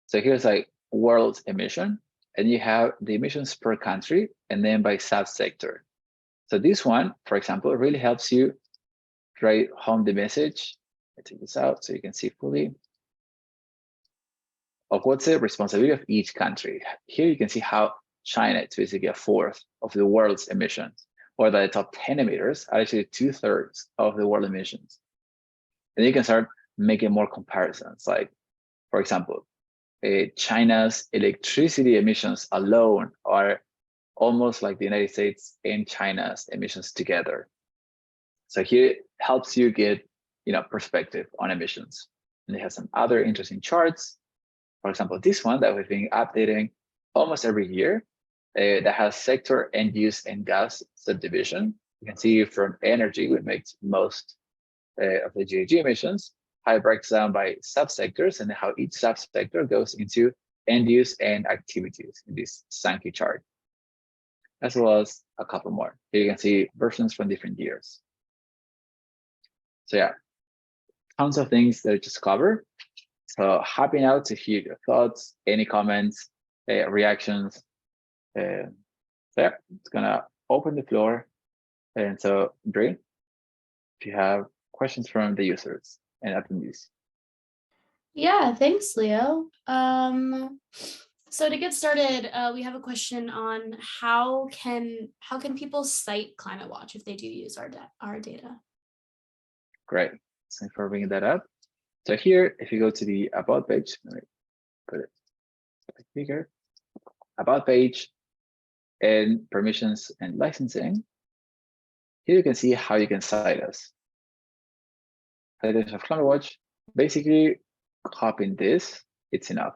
So here's like world emission, and you have the emissions per country, and then by subsector. So this one, for example, really helps you drive home the message. Let's take this out so you can see fully. of what's the responsibility of each country. Here you can see how China is basically a fourth of the world's emissions, or that the top 10 emitters are actually 2/3 of the world emissions. And you can start making more comparisons. Like, for example, China's electricity emissions alone are almost like the United States and China's emissions together. So here it helps you get perspective on emissions. And it has some other interesting charts. For example, this one that we've been updating almost every year that has sector, end use, and gas subdivision. You can see from energy, we make most of the GHG emissions, how it breaks down by subsectors and how each subsector goes into end use and activities in this Sankey chart, as well as a couple more. Here you can see versions from different years. So yeah, tons of things that I just covered. So happy now to hear your thoughts, any comments, reactions. So yeah, it's gonna open the floor. And so Bri, if you have questions from the users and attendees. Yeah, thanks, Leo. So to get started, we have a question on how can people cite Climate Watch if they do use our data? Great, thanks for bringing that up. So here, if you go to the About page, let me put it bigger. About page and permissions and licensing. Here you can see how you can cite us. Citation of Climate Watch, basically copying this, it's enough.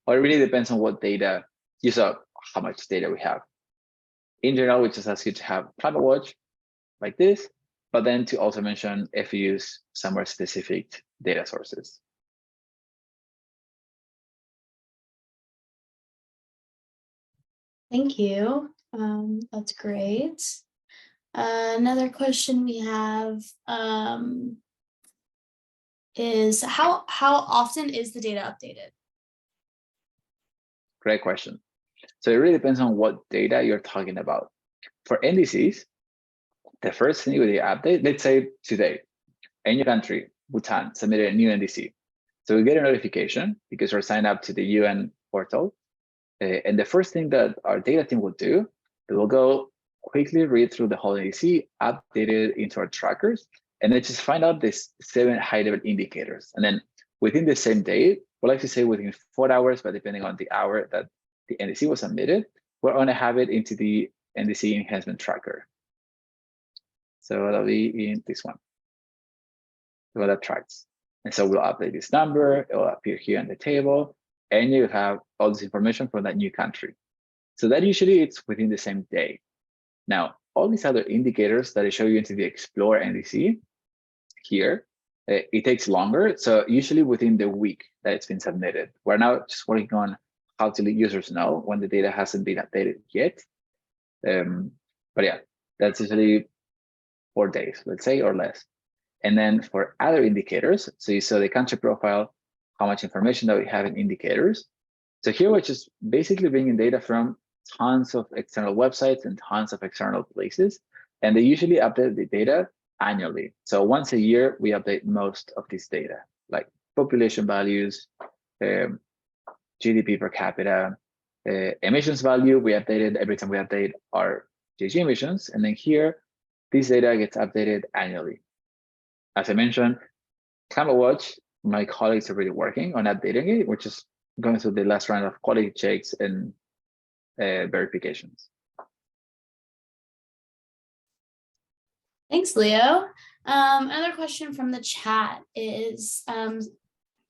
But it really depends on what data you saw, how much data we have. In general, we just ask you to have Climate Watch like this, but then to also mention if you use somewhere specific data sources. Thank you. That's great. Another question we have is how often is the data updated? Great question. So it really depends on what data you're talking about. For NDCs, the first thing with the update, let's say today, in your country, Bhutan submitted a new NDC. So we get a notification because we're signed up to the UN portal. And the first thing that our data team will do, they will go quickly read through the whole NDC, update it into our trackers, and then just find out these 7 high-level indicators. And then within the same day, we'll actually say within 4 hours, but depending on the hour that the NDC was submitted, we're going to have it into the NDC enhancement tracker. So that'll be in this one. So that tracks. And so we'll update this number, it will appear here in the table, and you have all this information from that new country. So that usually it's within the same day. Now, all these other indicators that I show you into the Explore NDC here, it takes longer. So usually within the week that it's been submitted. We're now just working on how to let users know when the data hasn't been updated yet. But yeah, that's usually 4 days, let's say, or less. And then for other indicators, so you saw the country profile, how much information that we have in indicators. So here we're just basically bringing data from tons of external websites and tons of external places. And they usually update the data annually. So once a year, we update most of this data, like population values, GDP per capita, emissions value, we update it every time we update our GHG emissions. And then here, this data gets updated annually. As I mentioned, Climate Watch, my colleagues are really working on updating it, which is going through the last round of quality checks and verifications. Thanks, Leo. Another question from the chat is,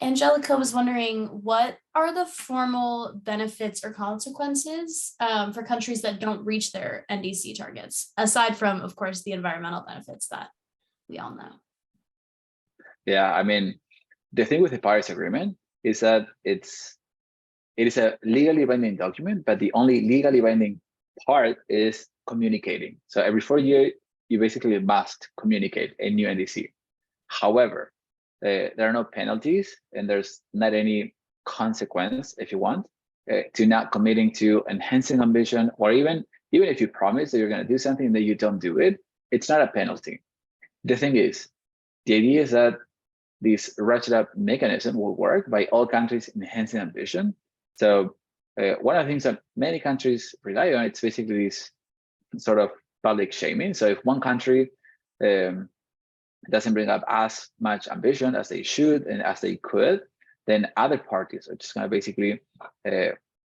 Angelica was wondering, what are the formal benefits or consequences for countries that don't reach their NDC targets, aside from, of course, the environmental benefits that we all know? Yeah, I mean, the thing with the Paris Agreement is that it is a legally binding document, but the only legally binding part is communicating. So every 4 years, you basically must communicate a new NDC. However, there are no penalties and there's not any consequence, if you want, to not committing to enhancing ambition, or even if you promise that you're going to do something that you don't do it, it's not a penalty. The thing is, the idea is that this ratchet up mechanism will work by all countries enhancing ambition. So one of the things that many countries rely on, it's basically this sort of public shaming. So if one country doesn't bring up as much ambition as they should and as they could, then other parties are just going to basically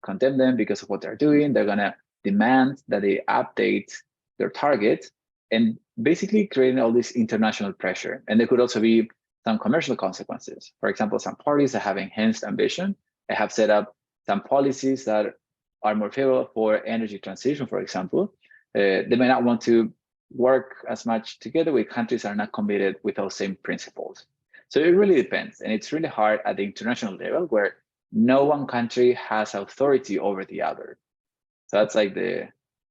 condemn them because of what they're doing. They're going to demand that they update their target, and basically creating all this international pressure. And there could also be some commercial consequences. For example, some parties that have enhanced ambition and have set up some policies that are more favorable for energy transition, for example. They may not want to work as much together with countries that are not committed with those same principles. So it really depends. And it's really hard at the international level where no one country has authority over the other. So that's like the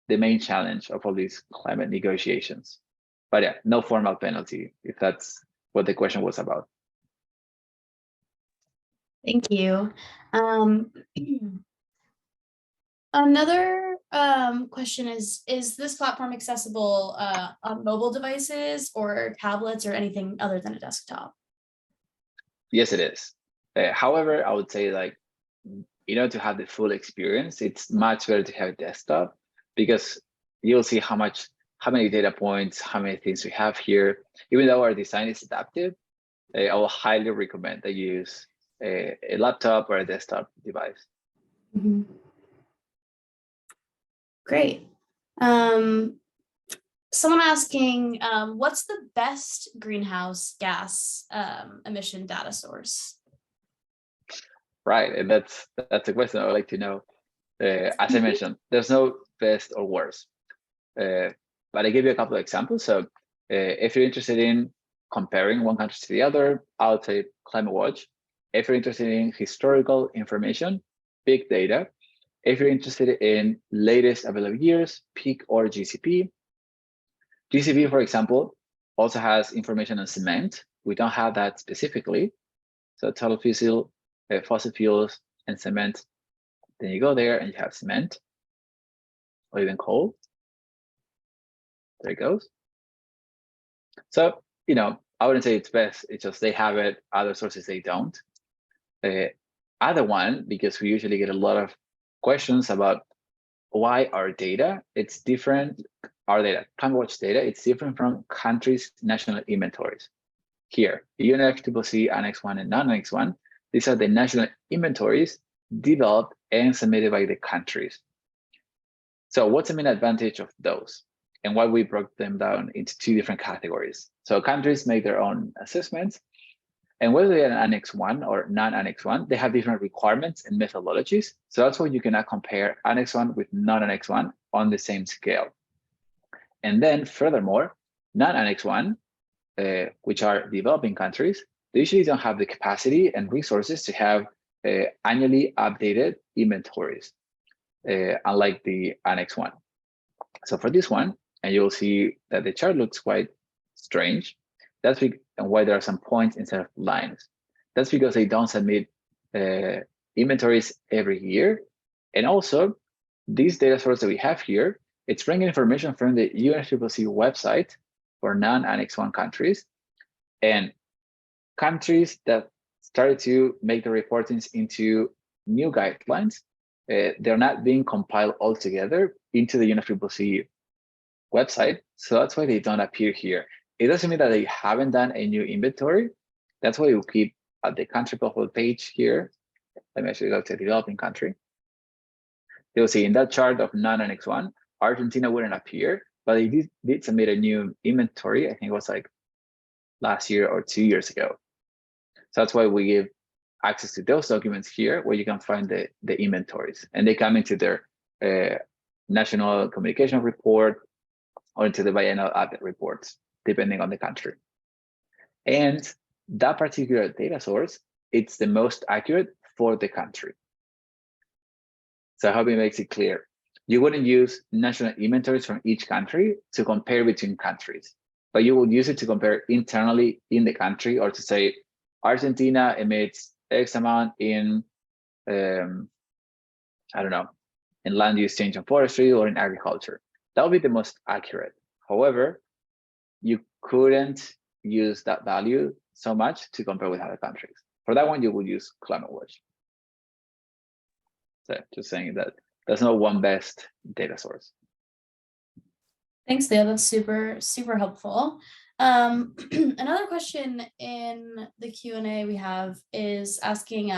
main challenge of all these climate negotiations. But yeah, no formal penalty, if that's what the question was about. Thank you. Another question is this platform accessible on mobile devices or tablets or anything other than a desktop? Yes, it is. However, I would say, like, in order to have the full experience, it's much better to have a desktop, because you'll see how many data points, how many things we have here. Even though our design is adaptive, I will highly recommend that you use a laptop or a desktop device. Mm-hmm. Great. Someone asking, what's the best greenhouse gas emission data source? Right, and that's a question I would like to know. As I mentioned, there's no best or worst, but I give you a couple of examples. So if you're interested in comparing one country to the other, I would say Climate Watch. If you're interested in historical information, big data. If you're interested in latest available years, peak or GCP. GCP, for example, also has information on cement. We don't have that specifically. So total fossil fuels and cement. Then you go there and you have cement or even coal. There it goes. So, I wouldn't say it's best. It's just they have it. Other sources, they don't. Other one, because we usually get a lot of questions about why our data, it's different. Our data, Climate Watch data, it's different from countries' national inventories. Here, UNFCCC Annex 1 and non-Annex 1, these are the national inventories developed and submitted by the countries. So what's the main advantage of those? And why we broke them down into two different categories. So countries make their own assessments, and whether they're Annex 1 or non-Annex 1, they have different requirements and methodologies. So that's why you cannot compare Annex 1 with non-Annex 1 on the same scale. And then furthermore, non-Annex 1, which are developing countries, they usually don't have the capacity and resources to have annually updated inventories, unlike the Annex 1. So for this one, and you'll see that the chart looks quite strange. That's why there are some points instead of lines. That's because they don't submit inventories every year. And also, this data source that we have here, it's bringing information from the UNFCCC website for non-Annex 1 countries. And countries that started to make the reportings into new guidelines, they're not being compiled all together into the UNFCCC website. So that's why they don't appear here. It doesn't mean that they haven't done a new inventory. That's why you keep at the country profile page here. Let me actually go to developing country. You'll see in that chart of non-Annex 1, Argentina wouldn't appear, but they did submit a new inventory. I think it was like last year or 2 years ago. So that's why we give access to those documents here, where you can find the inventories, and they come into their national communication report or into the biennial update reports, depending on the country. And that particular data source, it's the most accurate for the country. So I hope it makes it clear. You wouldn't use national inventories from each country to compare between countries, but you will use it to compare internally in the country, or to say, Argentina emits X amount in, I don't know, in land use change and forestry or in agriculture. That would be the most accurate. However, you couldn't use that value so much to compare with other countries. For that one, you would use Climate Watch. So just saying that there's no one best data source. Thanks, Leo. That's super helpful. Another question in the Q&A we have is asking,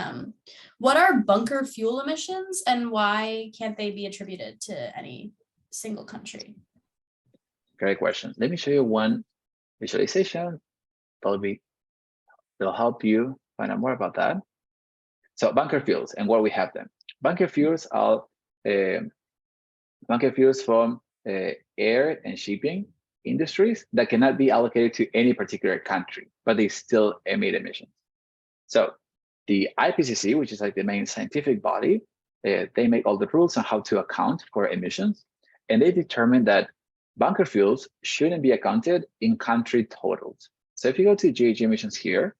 what are bunker fuel emissions and why can't they be attributed to any single country? Great question. Let me show you one visualization. It'll help you find out more about that. So bunker fuels and where we have them. Bunker fuels are bunker fuels from air and shipping industries that cannot be allocated to any particular country, but they still emit emissions. So the IPCC, which is like the main scientific body, they make all the rules on how to account for emissions, and they determine that bunker fuels shouldn't be accounted in country totals. So if you go to GHG emissions here,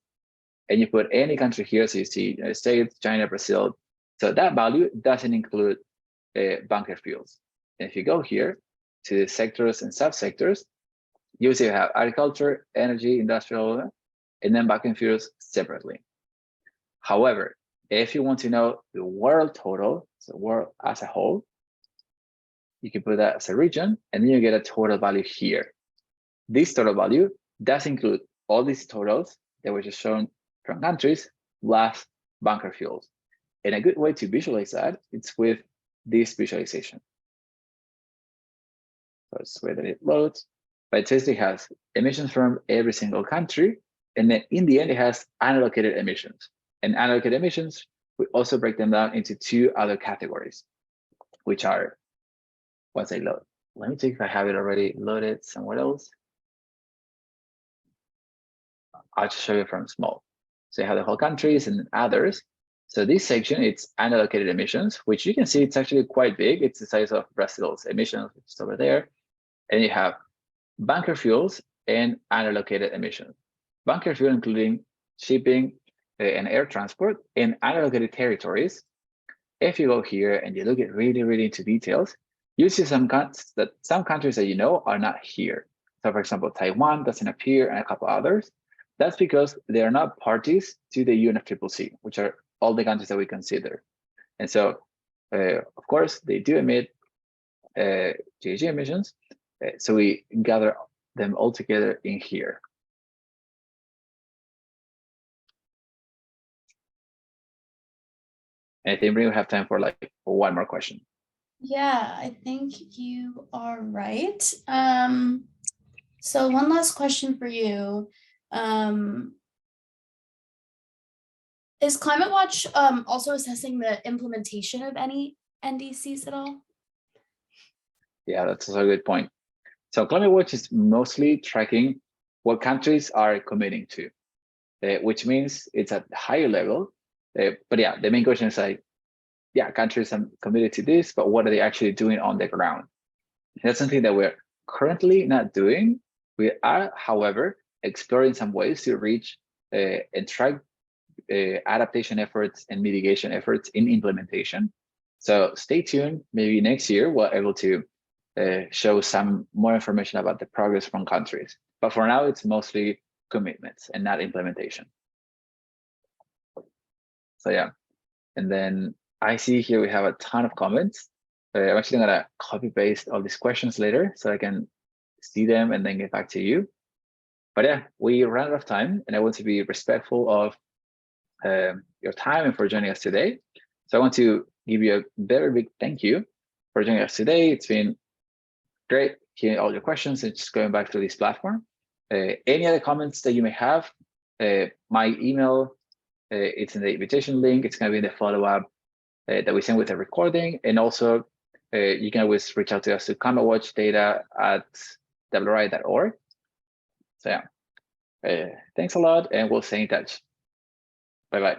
and you put any country here, so you see United States, China, Brazil, so that value doesn't include bunker fuels. And if you go here to the sectors and subsectors, you see you have agriculture, energy, industrial, and then bunker fuels separately. However, if you want to know the world total, so world as a whole, you can put that as a region, and then you get a total value here. This total value does include all these totals that were just shown from countries plus bunker fuels. And a good way to visualize that, it's with this visualization. So it's the way that it loads. But it says it has emissions from every single country. And then in the end, it has unallocated emissions. And unallocated emissions, we also break them down into two other categories, which are, once I load, let me check if I have it already loaded somewhere else. I'll just show you from small. So you have the whole countries and others. So this section, it's unallocated emissions, which you can see it's actually quite big. It's the size of Brazil's emissions, which is over there. And you have bunker fuels and unallocated emissions. Bunker fuel, including shipping and air transport, and unallocated territories. If you go here and you look at really into details, you see some countries that you know are not here. So for example, Taiwan doesn't appear and a couple others. That's because they are not parties to the UNFCCC, which are all the countries that we consider. And so, of course, they do emit GHG emissions. So we gather them all together in here. And I think we have time for like one more question. Yeah, I think you are right. So one last question for you. Is Climate Watch also assessing the implementation of any NDCs at all? Yeah, that's also a good point. So Climate Watch is mostly tracking what countries are committing to, which means it's at a higher level. But yeah, the main question is like, yeah, countries are committed to this, but what are they actually doing on the ground? That's something that we're currently not doing. We are, however, exploring some ways to reach and track adaptation efforts and mitigation efforts in implementation. So stay tuned. Maybe next year we're able to show some more information about the progress from countries. But for now, it's mostly commitments and not implementation. So yeah, and then I see here we have a ton of comments. I'm actually gonna copy paste all these questions later so I can see them and then get back to you. But yeah, we ran out of time and I want to be respectful of your time and for joining us today. So I want to give you a very big thank you for joining us today. It's been great hearing all your questions and just going back to this platform. Any other comments that you may have, my email, it's in the invitation link. It's going to be in the follow-up that we send with the recording. And also, you can always reach out to us to climatewatchdata@wri.org. So yeah, thanks a lot, and we'll stay in touch. Bye-bye.